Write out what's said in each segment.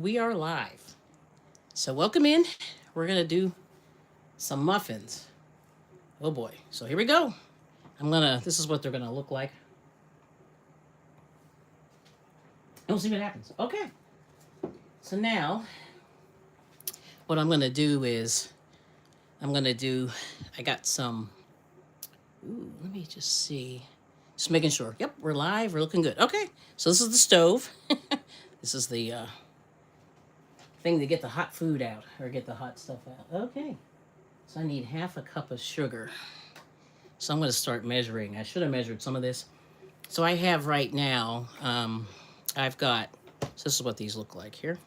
We are live. So welcome in. We're going to do some muffins. Oh boy. So here we go. This is what they're going to look like. And we'll see what happens. Okay. So now, what I'm going to do is, I got some, let me just see. Just making sure. Yep, we're live. We're looking good. Okay. So this is the stove. This is the thing to get the hot food out, or get the hot stuff out. Okay. So I need half a cup of sugar. So I'm going to start measuring. I should have measured some of this. So I have right now, I've got, so this is what these look like here.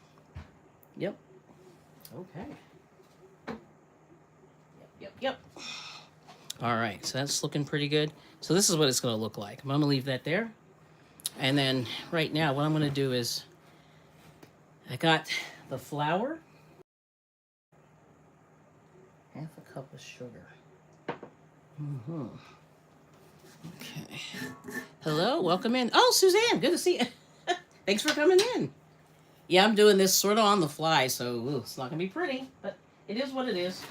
Yep. Okay. Yep. All right, so that's looking pretty good. So this is what it's going to look like. I'm going to leave that there. And then right now, what I'm going to do is, I got the flour, half a cup of sugar. Okay. Hello, welcome in. Oh, Suzanne, good to see you. Thanks for coming in. Yeah, I'm doing this sort of on the fly, so it's not going to be pretty, but it is what it is.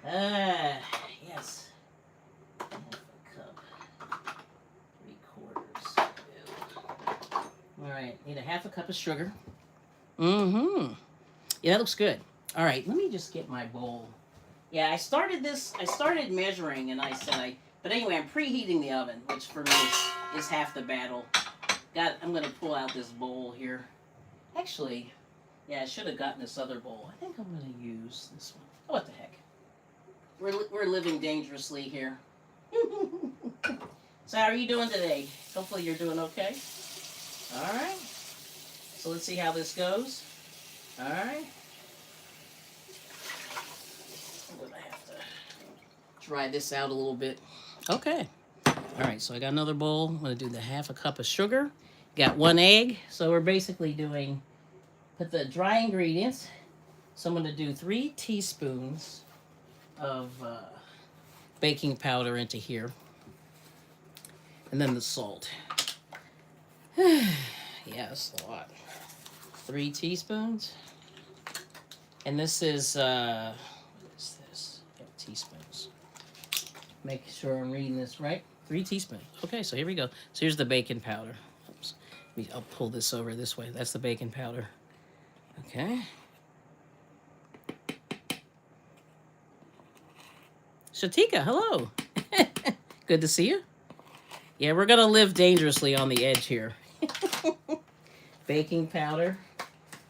Yes. Half a cup. 3/4. All right, need a half a cup of sugar. Yeah, that looks good. All right, let me just get my bowl. Yeah, I started measuring, and but anyway, I'm preheating the oven, which for me is half the battle. I'm going to pull out this bowl here. Actually, yeah, I should have gotten this other bowl. I think I'm going to use this one. Oh, what the heck? We're living dangerously here. So how are you doing today? Hopefully you're doing okay. All right. So let's see how this goes. All right. I'm going to have to dry this out a little bit. Okay. All right, so I got another bowl. I'm going to do the half a cup of sugar. Got 1 egg. So we're basically put the dry ingredients. So I'm going to do 3 teaspoons of baking powder into here. And then the salt. Yes, a lot. 3 teaspoons. And this is, what is this? Teaspoons. Make sure I'm reading this right. 3 teaspoons. Okay, so here we go. So here's the baking powder. Oops. I'll pull this over this way. That's the baking powder. Okay. Shatika, hello. Good to see you. Yeah, we're going to live dangerously on the edge here. Baking powder.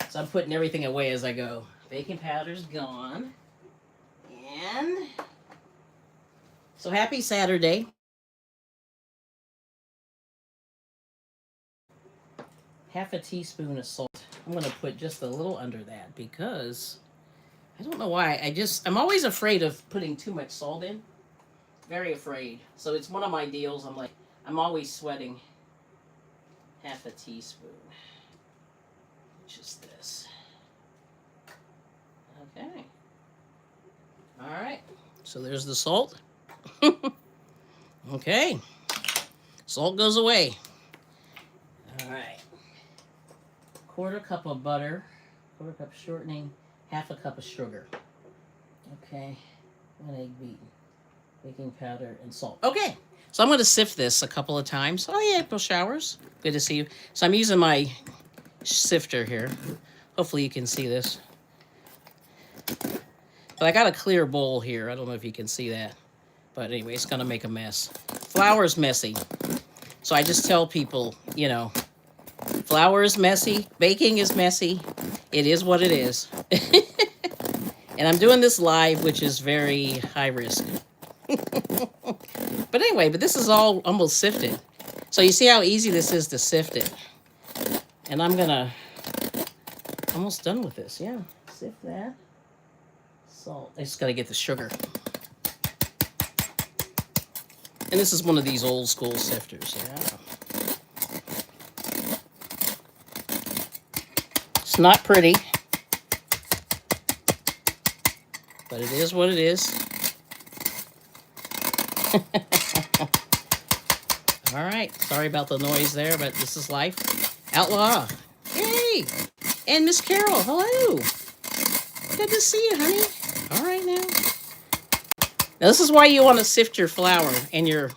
So I'm putting everything away as I go. Baking powder's gone. And so happy Saturday. Half a teaspoon of salt. I'm going to put just a little under that because I don't know why. I'm always afraid of putting too much salt in. Very afraid. So it's one of my deals. I'm always sweating. Half a teaspoon. Which is this. Okay. All right. So there's the salt. Okay. Salt goes away. All right. 1/4 cup of butter. 1/4 cup shortening. Half a cup of sugar. Okay. 1 egg beaten. Baking powder and salt. Okay. So I'm going to sift this a couple of times. Oh, yeah, April Showers. Good to see you. So I'm using my sifter here. Hopefully you can see this. But I got a clear bowl here. I don't know if you can see that. But anyway, it's going to make a mess. Flour's messy. So I just tell people, flour is messy. Baking is messy. It is what it is. And I'm doing this live, which is very high risk. But anyway, this is all almost sifted. So you see how easy this is to sift it. And I'm almost done with this. Yeah, sift that. Salt. I just got to get the sugar. And this is one of these old school sifters. Yeah. It's not pretty. But it is what it is. All right. Sorry about the noise there, but this is life. Outlaw. Hey. And Miss Carol. Hello. Good to see you, honey. All right now. Now this is why you want to sift your flour and your.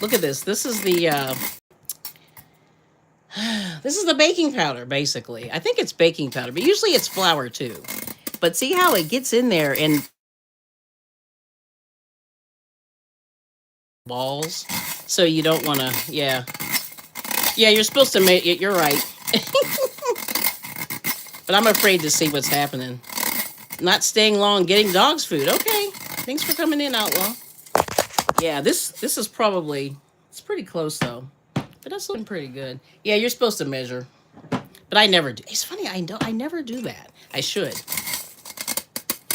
Look at this. This is the. This is the baking powder, basically. I think it's baking powder, but usually it's flour too. But see how it gets in there and balls. So you don't want to. Yeah. Yeah, you're supposed to make it. You're right. But I'm afraid to see what's happening. Not staying long, getting dogs food. Okay. Thanks for coming in, Outlaw. Yeah, this is probably, it's pretty close though. But that's looking pretty good. Yeah, you're supposed to measure. But I never do. It's funny, I never do that. I should.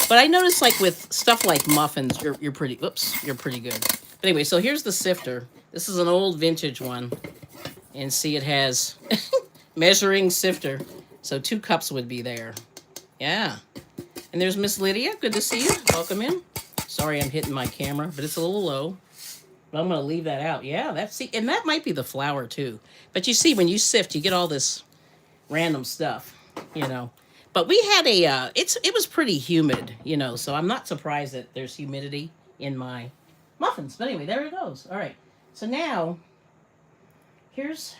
But I notice like with stuff like muffins, you're pretty, whoops, you're pretty good. But anyway, so here's the sifter. This is an old vintage one. And see, it has measuring sifter. So 2 cups would be there. Yeah. And there's Miss Lydia. Good to see you. Welcome in. Sorry I'm hitting my camera, but it's a little low. But I'm going to leave that out. Yeah, that's, see, and that might be the flour too. But you see, when you sift, you get all this random stuff, you know. But we had a, it was pretty humid, you know, so I'm not surprised that there's humidity in my muffins. But anyway, there it goes. All right. So now, here's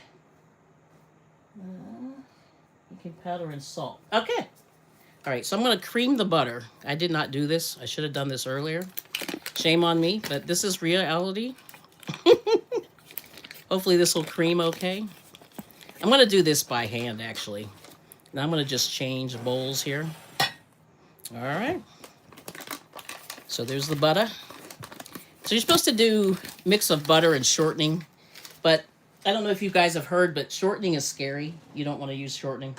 baking powder and salt. Okay. All right, so I'm going to cream the butter. I did not do this. I should have done this earlier. Shame on me, but this is reality. Hopefully this will cream okay. I'm going to do this by hand, actually. Now I'm going to just change bowls here. All right. So there's the butter. So you're supposed to do mix of butter and shortening, but I don't know if you guys have heard, but shortening is scary. You don't want to use shortening.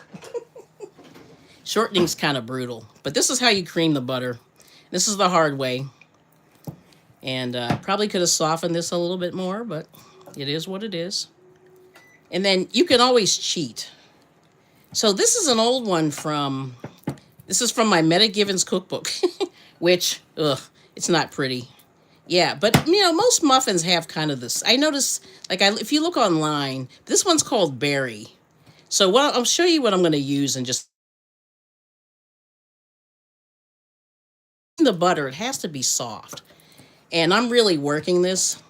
Shortening's kind of brutal, but this is how you cream the butter. This is the hard way. And probably could have softened this a little bit more, but it is what it is. And then you can always cheat. So this is an old one from, this is from my Meta Givens cookbook, which, it's not pretty. Yeah, but, you know, most muffins have kind of this. I notice, like, if you look online, this one's called Berry. So I'll show you what I'm going to use and just the butter. It has to be soft. And I'm really working this.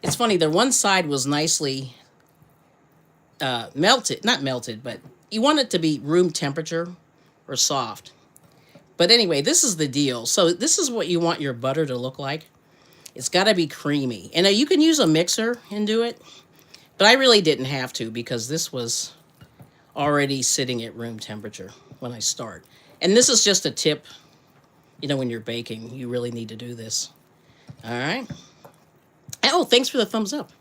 It's funny, the one side was nicely melted. Not melted, but you want it to be room temperature or soft. But anyway, this is the deal. So this is what you want your butter to look like. It's got to be creamy. And you can use a mixer and do it. But I really didn't have to because this was already sitting at room temperature when I start. And this is just a tip. You know, when you're baking, you really need to do this. All right. Oh, thanks for the thumbs up.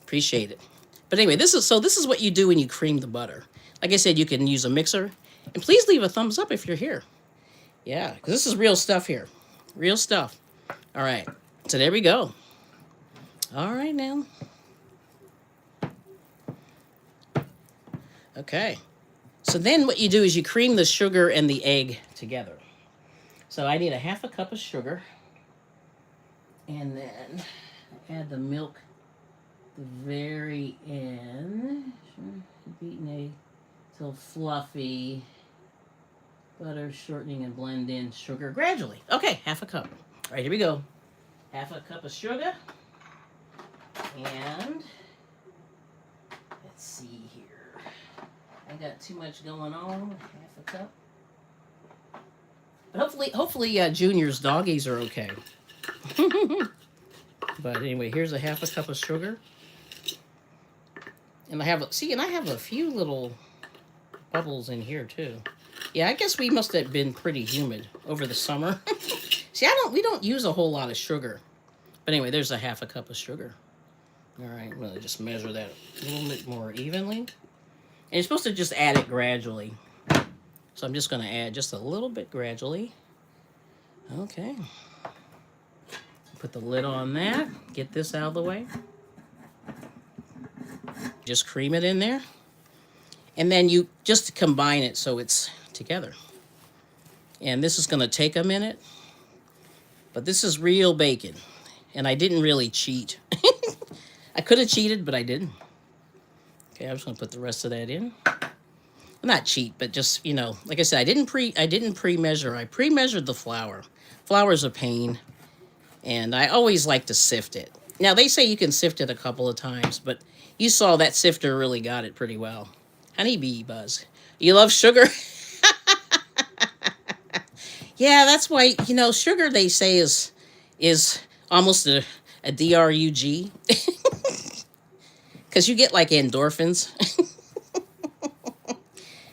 Appreciate it. But anyway, this is what you do when you cream the butter. Like I said, you can use a mixer. And please leave a thumbs up if you're here. Yeah, because this is real stuff here. Real stuff. All right. So there we go. All right now. Okay. So then what you do is you cream the sugar and the egg together. So I need a half a cup of sugar. And then add the milk at the very end. Beaten egg till fluffy. Butter, shortening, and blend in sugar gradually. Okay, half a cup. All right, here we go. Half a cup of sugar. And let's see here. I got too much going on. Half a cup. But hopefully Junior's doggies are okay. But anyway, here's a half a cup of sugar. And I have a few little bubbles in here too. Yeah, I guess we must have been pretty humid over the summer. See, we don't use a whole lot of sugar. But anyway, there's a half a cup of sugar. All right, I'm gonna just measure that a little bit more evenly. And you're supposed to just add it gradually. So I'm just gonna add just a little bit gradually. Okay. Put the lid on that. Get this out of the way. Just cream it in there. And then you just combine it so it's together. And this is going to take a minute. But this is real bacon. And I didn't really cheat. I could have cheated, but I didn't. Okay, I'm just gonna put the rest of that in. Not cheat, but just, you know, like I said, I didn't pre-measure. I pre-measured the flour. Flour's a pain, and I always like to sift it. Now they say you can sift it a couple of times, but you saw that sifter really got it pretty well. Honeybee Buzz, you love sugar? Yeah, that's why, you know, sugar they say is almost a drug, because you get like endorphins,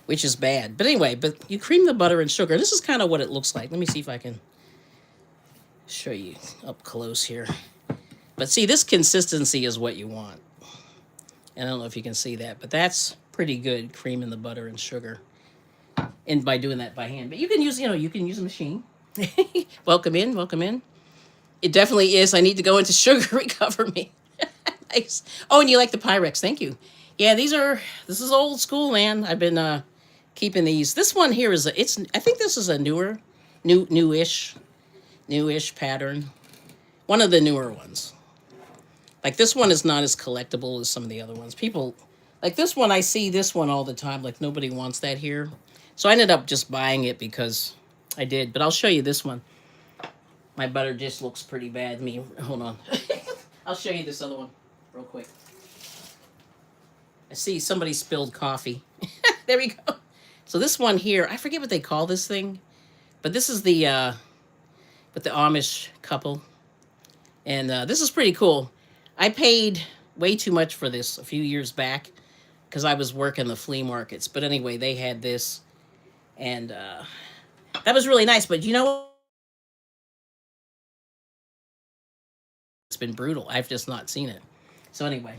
which is bad. But anyway, but you cream the butter and sugar. This is kind of what it looks like. Let me see if I can show you up close here. But see, this consistency is what you want. And I don't know if you can see that, but that's pretty good, creaming the butter and sugar. And by doing that by hand. But you can use, you know, you can use a machine. Welcome in, welcome in. It definitely is. I need to go into sugar recovery. Nice. Oh, and you like the Pyrex. Thank you. Yeah, this is old school, man. I've been keeping these. This one here is I think this is a newish pattern. One of the newer ones. Like this one is not as collectible as some of the other ones. People like this one, I see this one all the time. Like nobody wants that here. So I ended up just buying it because I did. But I'll show you this one. My butter just looks pretty bad. Hold on. I'll show you this other one real quick. I see somebody spilled coffee. There we go. So this one here, I forget what they call this thing. But this is the with the Amish couple. And this is pretty cool. I paid way too much for this a few years back because I was working the flea markets. But anyway, they had this. And that was really nice. But you know what? It's been brutal. I've just not seen it. So anyway,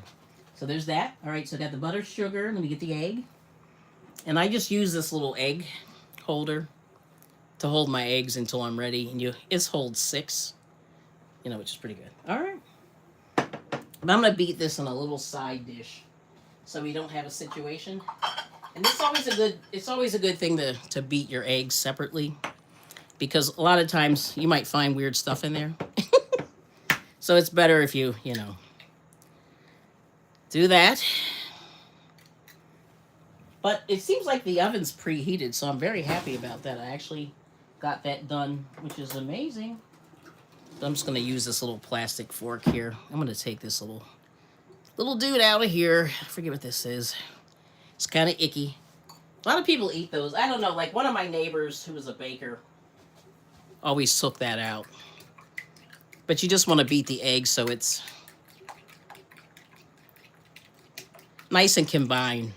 so there's that. All right, so I got the butter, sugar. Let me get the egg. And I just use this little egg holder to hold my eggs until I'm ready. And it holds 6, you know, which is pretty good. All right. But I'm going to beat this in a little side dish so we don't have a situation. And it's always a good thing to beat your eggs separately because a lot of times you might find weird stuff in there. So it's better if you know, do that. But it seems like the oven's preheated, so I'm very happy about that. I actually got that done, which is amazing. So I'm just going to use this little plastic fork here. I'm going to take this little dude out of here. I forget what this is. It's kind of icky. A lot of people eat those. I don't know, like one of my neighbors who was a baker always took that out. But you just want to beat the egg so it's nice and combined.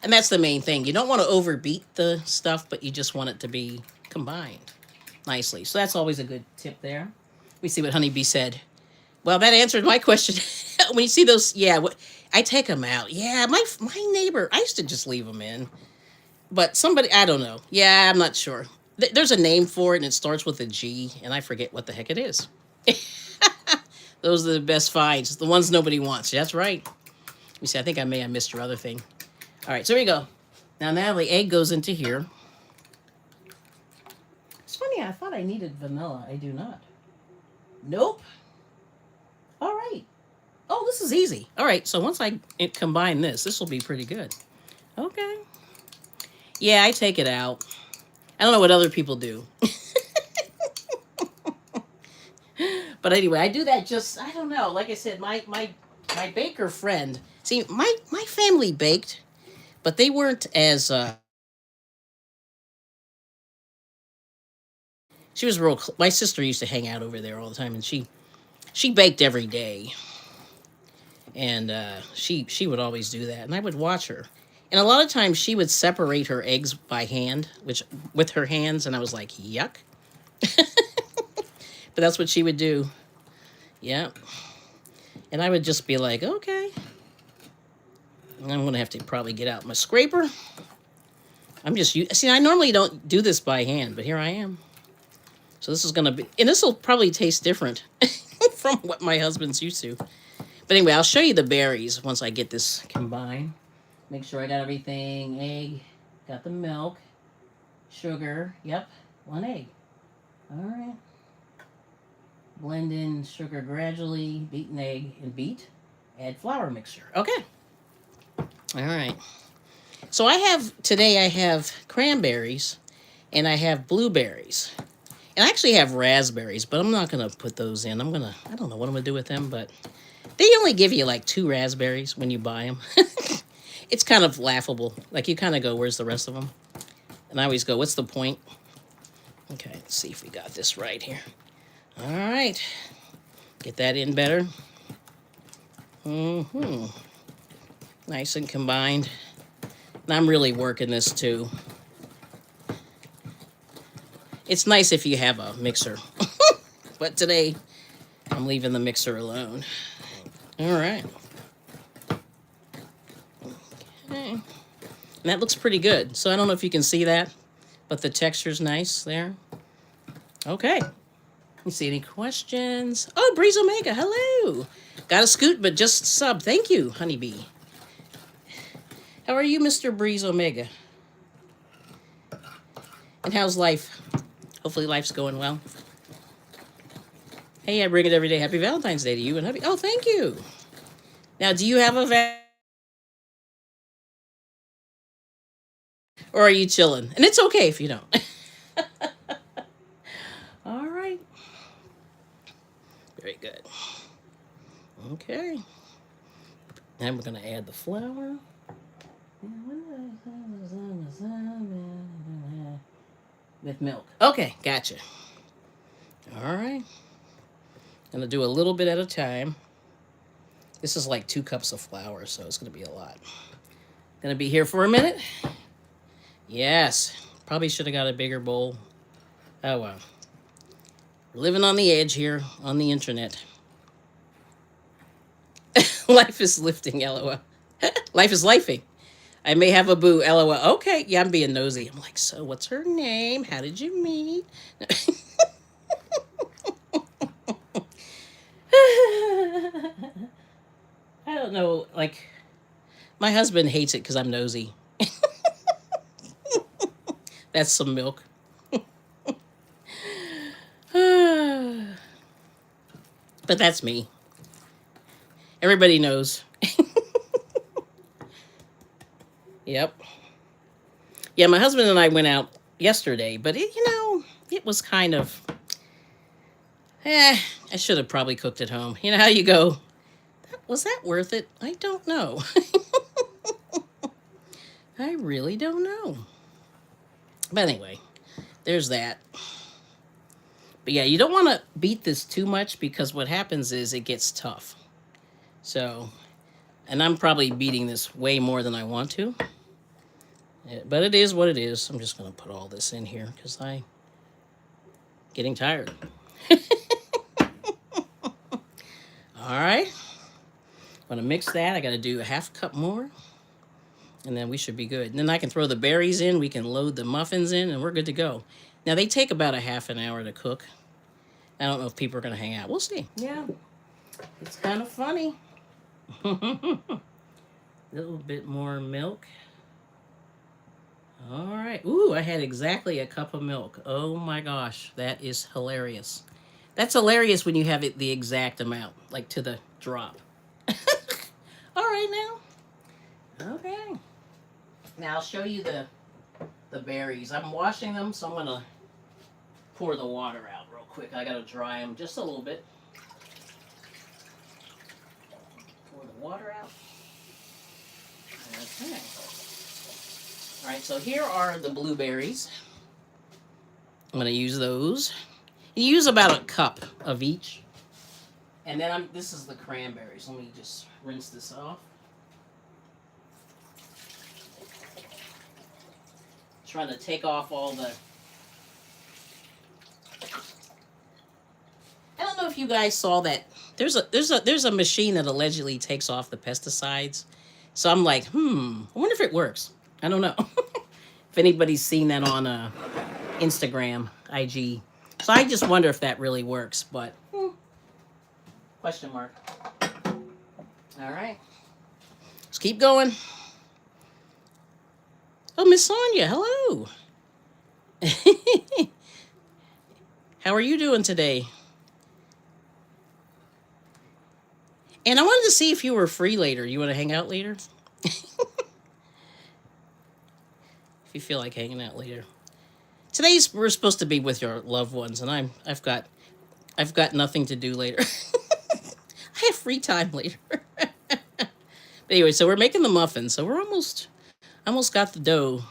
And that's the main thing. You don't want to overbeat the stuff, but you just want it to be combined nicely. So that's always a good tip there. We see what Honeybee said. Well, that answered my question. When you see those, yeah, I take them out. Yeah, my neighbor, I used to just leave them in. But somebody, I don't know. Yeah, I'm not sure. There's a name for it, and it starts with a G, and I forget what the heck it is. Those are the best finds. The ones nobody wants. That's right. Let me see. I think I may have missed your other thing. All right, so here we go. Now the egg goes into here. It's funny. I thought I needed vanilla. I do not. Nope. All right. Oh, this is easy. All right, so once I combine this will be pretty good. Okay. Yeah, I take it out. I don't know what other people do. But anyway, I do that just, I don't know. Like I said, my baker friend, see, my family baked, but they weren't as, she was real, my sister used to hang out over there all the time, and she baked every day. And she would always do that, and I would watch her. And a lot of times she would separate her eggs by hand, with her hands, and I was like, yuck. But that's what she would do. Yeah. And I would just be like, okay. And I'm going to have to probably get out my scraper. See, I normally don't do this by hand, but here I am. So this is going to be, and this will probably taste different from what my husband's used to. But anyway, I'll show you the berries once I get this combined. Make sure I got everything. Egg, got the milk, sugar. Yep, 1 egg. All right. Blend in sugar gradually, beat an egg, and beat. Add flour mixture. Okay. All right. So today I have cranberries and I have blueberries. And I actually have raspberries, but I'm not going to put those in. I don't know what I'm going to do with them, but they only give you like 2 raspberries when you buy them. It's kind of laughable. Like you kind of go, where's the rest of them? And I always go, what's the point? Okay, let's see if we got this right here. All right. Get that in better. Nice and combined. And I'm really working this too. It's nice if you have a mixer. But today, I'm leaving the mixer alone. All right. Okay. And that looks pretty good. So I don't know if you can see that, but the texture's nice there. Okay. Let me see any questions. Oh, Breeze Omega, hello. Got a scoot, but just sub. Thank you, Honeybee. How are you, Mr. Breeze Omega? And how's life? Hopefully life's going well. Hey, I bring it every day. Happy Valentine's Day to you and hubby. Oh, thank you. Now, do you have a or are you chilling? And it's okay if you don't. All right. Very good. Okay. Now we're going to add the flour. With milk. Okay, gotcha. All right. Gonna do a little bit at a time. This is like 2 cups of flour, so it's gonna be a lot. Gonna be here for a minute. Yes. Probably should have got a bigger bowl. Oh well. We're living on the edge here on the internet. Life is lifting, LOL. Life is lifing. I may have a boo, LOL. Okay, yeah, I'm being nosy. I'm like, so what's her name? How did you meet? I don't know, like, my husband hates it because I'm nosy. That's some milk. But that's me. Everybody knows. Yep. Yeah, my husband and I went out yesterday, but it was kind of, I should have probably cooked at home. You know how you go, was that worth it? I don't know. I really don't know. But anyway, there's that. But yeah, you don't want to beat this too much because what happens is it gets tough. So, and I'm probably beating this way more than I want to. But it is what it is. I'm just going to put all this in here because I'm getting tired. All right. I'm going to mix that. I got to do a 1/2 cup more. And then we should be good. And then I can throw the berries in. We can load the muffins in, and we're good to go. Now, they take about a 1/2 hour to cook. I don't know if people are going to hang out. We'll see. Yeah. It's kind of funny. A little bit more milk. All right. Ooh, I had exactly a cup of milk. Oh my gosh, that is hilarious. That's hilarious when you have it the exact amount, like to the drop. All right now. Okay. Now I'll show you the berries. I'm washing them, so I'm gonna pour the water out real quick. I gotta dry them just a little bit. Pour the water out. Okay. All right, so here are the blueberries. I'm going to use those. You use about a cup of each. And then this is the cranberries. Let me just rinse this off. Trying to take off all the... I don't know if you guys saw that. There's a machine that allegedly takes off the pesticides. So I'm like, I wonder if it works. I don't know. If anybody's seen that on Instagram, IG. So I just wonder if that really works, but question mark. All right. Let's keep going. Oh, Miss Sonia, hello. How are you doing today? And I wanted to see if you were free later. You want to hang out later? if you feel like hanging out later. Today's we're supposed to be with your loved ones, and I've got nothing to do later. I have free time later. But anyway, so we're making the muffins. So we're almost got the dough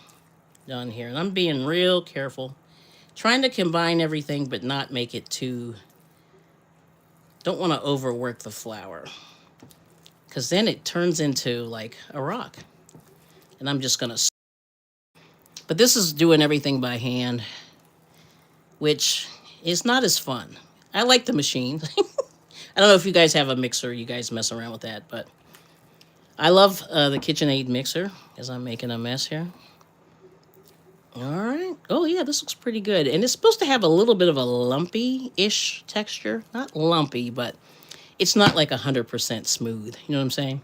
done here, and I'm being real careful, trying to combine everything, but not make it too. Don't want to overwork the flour, because then it turns into like a rock, and I'm just gonna. But this is doing everything by hand, which is not as fun. I like the machine. I don't know if you guys have a mixer, you guys mess around with that, but I love the KitchenAid mixer as I'm making a mess here. All right. Oh, yeah, this looks pretty good. And it's supposed to have a little bit of a lumpy-ish texture. Not lumpy, but it's not like 100% smooth. You know what I'm saying?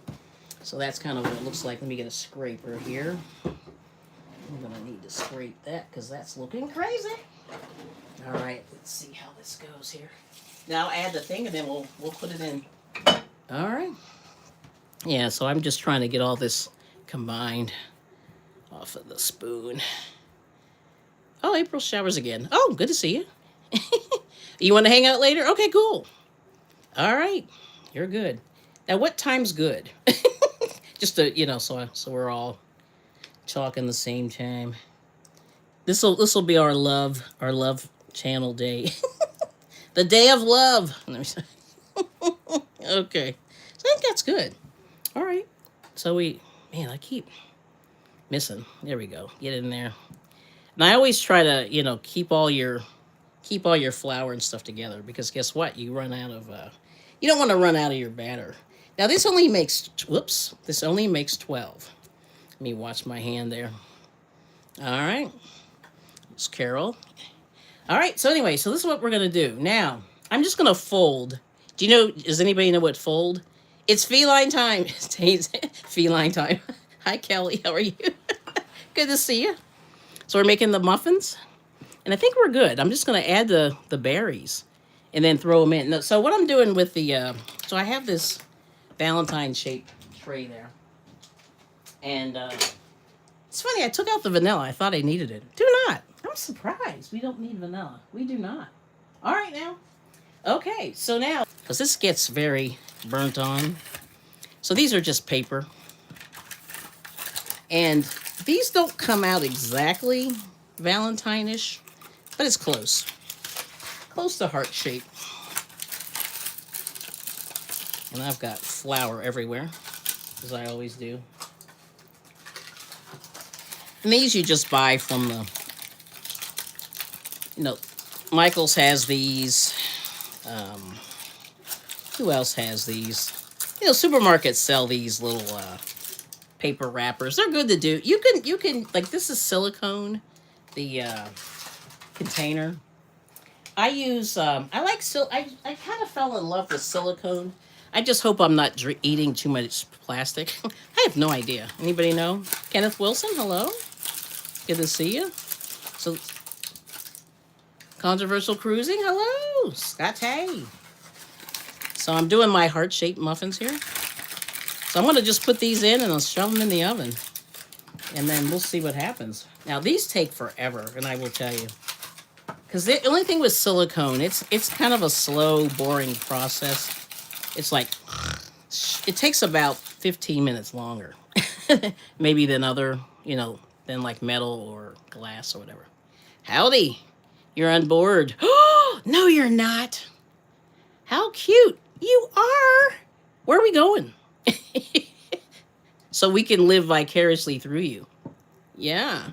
So that's kind of what it looks like. Let me get a scraper here. I'm going to need to scrape that because that's looking crazy. All right, let's see how this goes here. Now I'll add the thing and then we'll put it in. All right. Yeah, so I'm just trying to get all this combined off of the spoon. Oh, April showers again. Oh, good to see you. You want to hang out later? Okay, cool. All right, you're good. Now, what time's good? Just to, so we're all talking the same time. This'll be our love channel day. The day of love. Okay, so I think that's good. All right, so I keep missing. There we go. Get in there. And I always try to, keep all your flour and stuff together, because guess what? You run out of, you don't want to run out of your batter. Now this only makes, this only makes 12. Let me watch my hand there. All right. It's Carol. All right. So anyway, so this is what we're going to do. Now, I'm just going to fold. Does anybody know what fold? It's feline time. It's feline time. Hi, Kelly. How are you? Good to see you. So we're making the muffins, and I think we're good. I'm just going to add the berries and then throw them in. So what I'm doing with the, so I have this Valentine-shaped tray there. And it's funny, I took out the vanilla. I thought I needed it. Do not. I'm surprised. We don't need vanilla. We do not. All right, now. Okay, so now, because this gets very burnt on. So these are just paper. And these don't come out exactly Valentine-ish, but it's close. Close to heart shape. And I've got flour everywhere, as I always do. And these you just buy from the, Michael's has these. Who else has these? Supermarkets sell these little paper wrappers. They're good to do. You can like, this is silicone, the container. I use I kind of fell in love with silicone. I just hope I'm not eating too much plastic. I have no idea. Anybody know? Kenneth Wilson, hello. Good to see you. So, Controversial Cruising, hello. Scott Hay. So I'm doing my heart-shaped muffins here. So I'm going to just put these in and I'll shove them in the oven. And then we'll see what happens. Now, these take forever, and I will tell you. Because the only thing with silicone, it's kind of a slow, boring process. It's like, it takes about 15 minutes longer. Maybe than than like metal or glass or whatever. Howdy. You're on board. Oh, no, you're not. How cute. You are. Where are we going? So we can live vicariously through you. Yeah.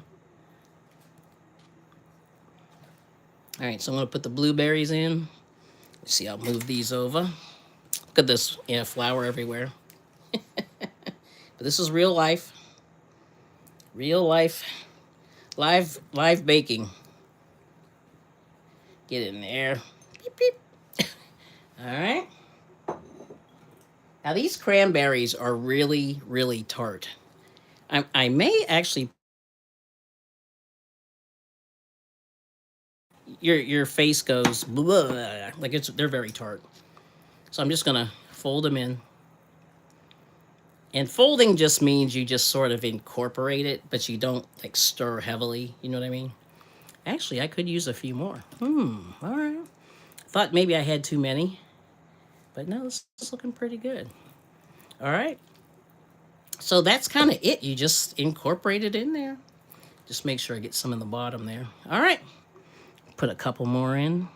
All right, so I'm going to put the blueberries in. Let's see, I'll move these over. Look at this, flour everywhere. But this is real life. Real life. Live baking. Get in there. Beep, beep. All right. Now, these cranberries are really, really tart. I may actually... Your face goes... Blah, like they're very tart. So I'm just going to fold them in. And folding just means you just sort of incorporate it, but you don't like stir heavily. You know what I mean? Actually, I could use a few more. All right. Thought maybe I had too many, but no, this is looking pretty good. All right. So that's kind of it. You just incorporate it in there. Just make sure I get some in the bottom there. All right. Put a couple more in.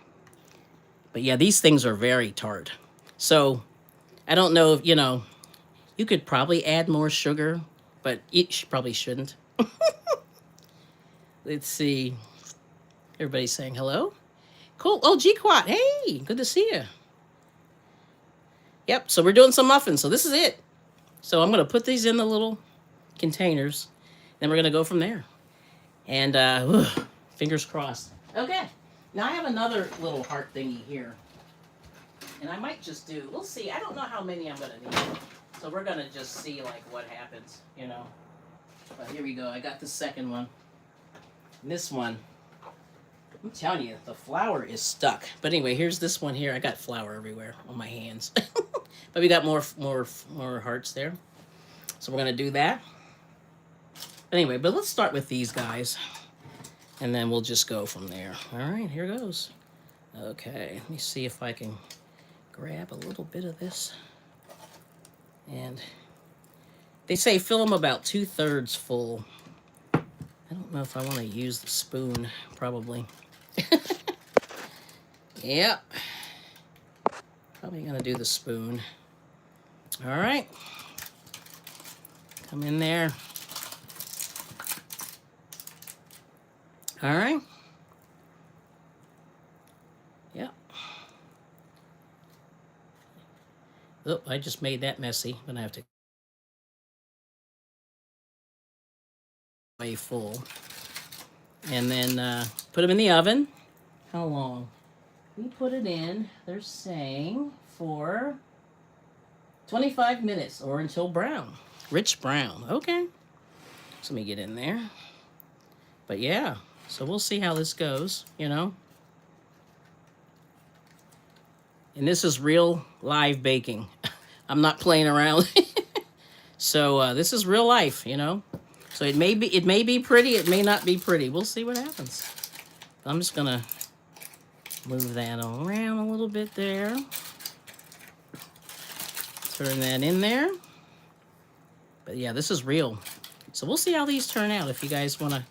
But yeah, these things are very tart. So I don't know if, you could probably add more sugar, but you probably shouldn't. Let's see. Everybody's saying hello. Cool. Oh, G-Quat. Hey, good to see you. Yep, so we're doing some muffins. So this is it. So I'm going to put these in the little containers. Then we're going to go from there. And fingers crossed. Okay. Now I have another little heart thingy here. And I might just do, we'll see. I don't know how many I'm going to need. So we're going to just see like what happens, But here we go. I got the second one. And this one, I'm telling you, the flour is stuck. But anyway, here's this one here. I got flour everywhere on my hands. But we got more hearts there. So we're going to do that. Anyway, but let's start with these guys. And then we'll just go from there. All right, here goes. Okay, let me see if I can grab a little bit of this. And they say fill them about 2/3 full. I don't know if I want to use the spoon, probably. Yep. Probably going to do the spoon. All right. Come in there. All right. Yep. Oh, I just made that messy. I'm going to have to way full. And then put them in the oven. How long? We put it in, they're saying, for 25 minutes or until brown. Rich brown. Okay. So let me get in there. But yeah, so we'll see how this goes, And this is real live baking. I'm not playing around. So this is real life, So it may be pretty, it may not be pretty. We'll see what happens. I'm just gonna move that around a little bit there. Turn that in there. But yeah, this is real. So we'll see how these turn out if you guys want to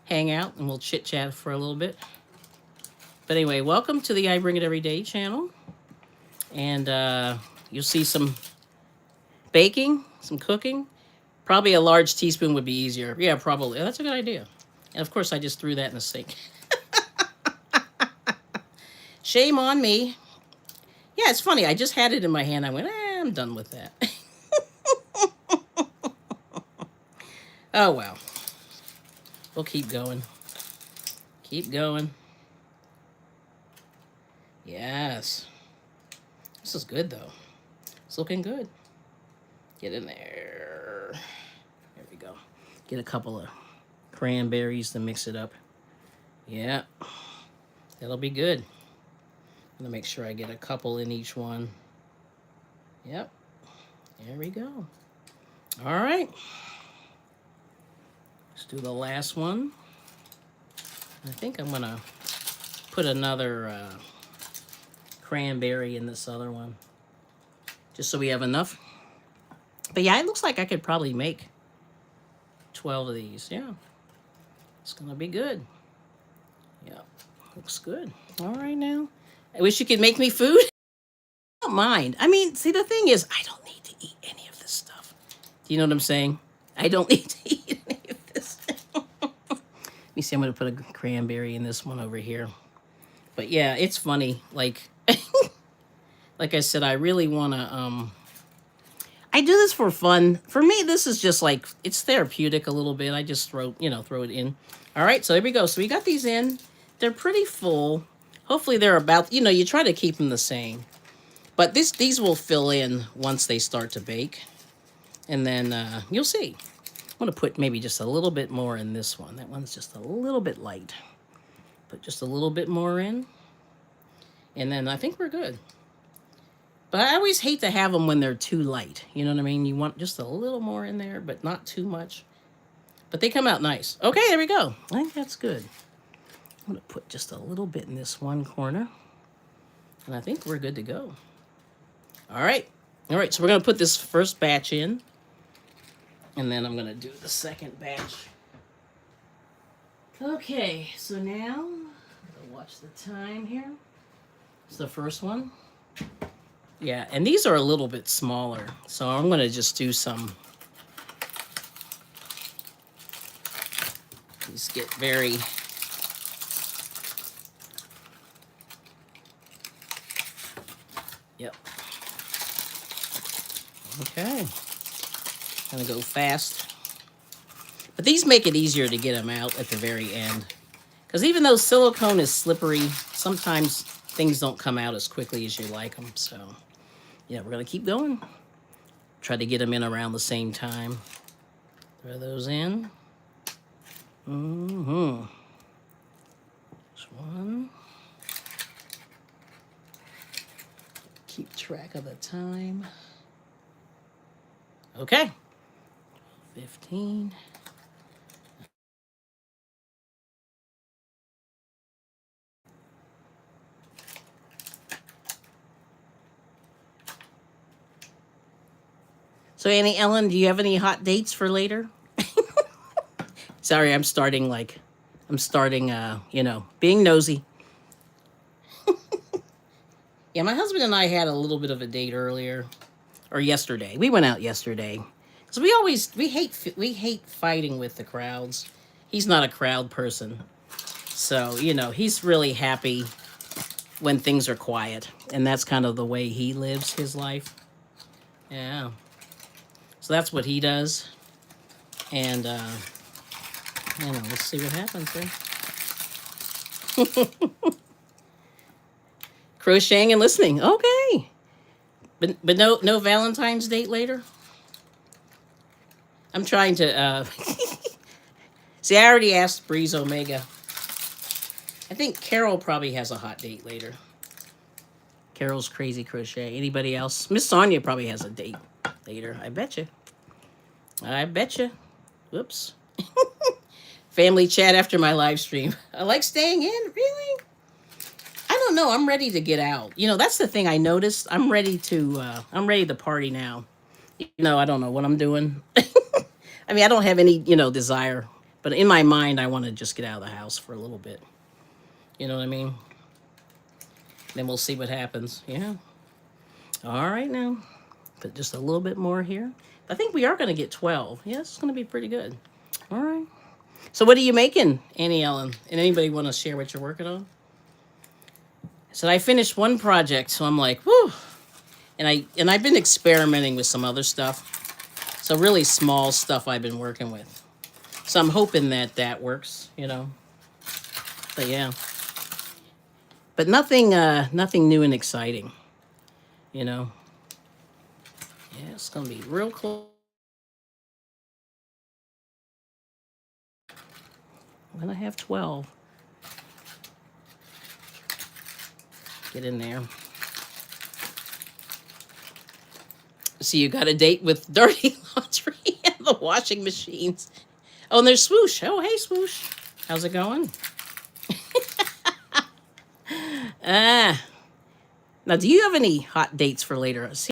hang out and we'll chit chat for a little bit. But anyway, welcome to the IBringit Everyday channel. And you'll see some baking, some cooking. Probably a large teaspoon would be easier. Yeah, probably. That's a good idea. And of course, I just threw that in the sink. Shame on me. Yeah, it's funny. I just had it in my hand. I went, I'm done with that. Oh, well. We'll keep going. Keep going. Yes. This is good, though. It's looking good. Get in there. There we go. Get a couple of cranberries to mix it up. Yeah. That'll be good. I'm going to make sure I get a couple in each one. Yep. There we go. All right. Let's do the last one. I think I'm going to put another cranberry in this other one. Just so we have enough. But yeah, it looks like I could probably make 12 of these. Yeah. It's going to be good. Yeah. Looks good. All right now. I wish you could make me food. I don't mind. I mean, see, the thing is, I don't need to eat any of this stuff. Do you know what I'm saying? I don't need to eat any of this. Let me see. I'm going to put a cranberry in this one over here. But yeah, it's funny. Like I said, I really want to, I do this for fun. For me, this is just like, it's therapeutic a little bit. I just throw it in. All right, so here we go. So we got these in. They're pretty full. Hopefully they're about, you try to keep them the same. But these will fill in once they start to bake. And then you'll see. I'm going to put maybe just a little bit more in this one. That one's just a little bit light. Put just a little bit more in. And then I think we're good. But I always hate to have them when they're too light. You know what I mean? You want just a little more in there, but not too much. But they come out nice. Okay, there we go. I think that's good. I'm going to put just a little bit in this one corner. And I think we're good to go. All right. All right, so we're going to put this first batch in. And then I'm going to do the second batch. Okay, so now, I'm going to watch the time here. It's the first one. Yeah, and these are a little bit smaller. So I'm going to just do some. These get very... Yep. Okay. Gonna go fast. But these make it easier to get them out at the very end. Because even though silicone is slippery, sometimes things don't come out as quickly as you like them. So, yeah, we're gonna keep going. Try to get them in around the same time. Throw those in. Mm-hmm. This one. Keep track of the time. Okay. 15. So, Annie Ellen, do you have any hot dates for later? Sorry, I'm starting, being nosy. Yeah, my husband and I had a little bit of a date earlier, or yesterday. We went out yesterday. Because we hate fighting with the crowds. He's not a crowd person. So, he's really happy when things are quiet. And that's kind of the way he lives his life. Yeah. So that's what he does. And, let's see what happens here. Crocheting and listening. Okay. But no Valentine's date later? I'm trying to, see, I already asked Breeze Omega. I think Carol probably has a hot date later. Carol's Crazy Crochet. Anybody else? Miss Sonia probably has a date later. I bet you. Whoops. Family chat after my live stream. I like staying in. Really? I don't know. I'm ready to get out. That's the thing I noticed. I'm ready to party now. I don't know what I'm doing. I mean, I don't have any, desire. But in my mind, I want to just get out of the house for a little bit. You know what I mean? Then we'll see what happens. Yeah. All right now. Put just a little bit more here. I think we are going to get 12. Yeah, it's going to be pretty good. All right. So what are you making, Annie Ellen? And anybody want to share what you're working on? So I finished one project, so I'm like, whew. And I've been experimenting with some other stuff. So really small stuff I've been working with. So I'm hoping that works, But yeah. But nothing new and exciting, Yeah, it's going to be real cool. I'm going to have 12. Get in there. So you got a date with dirty laundry and the washing machines. Oh, and there's Swoosh. Oh, hey, Swoosh. How's it going? Now, do you have any hot dates for later? See,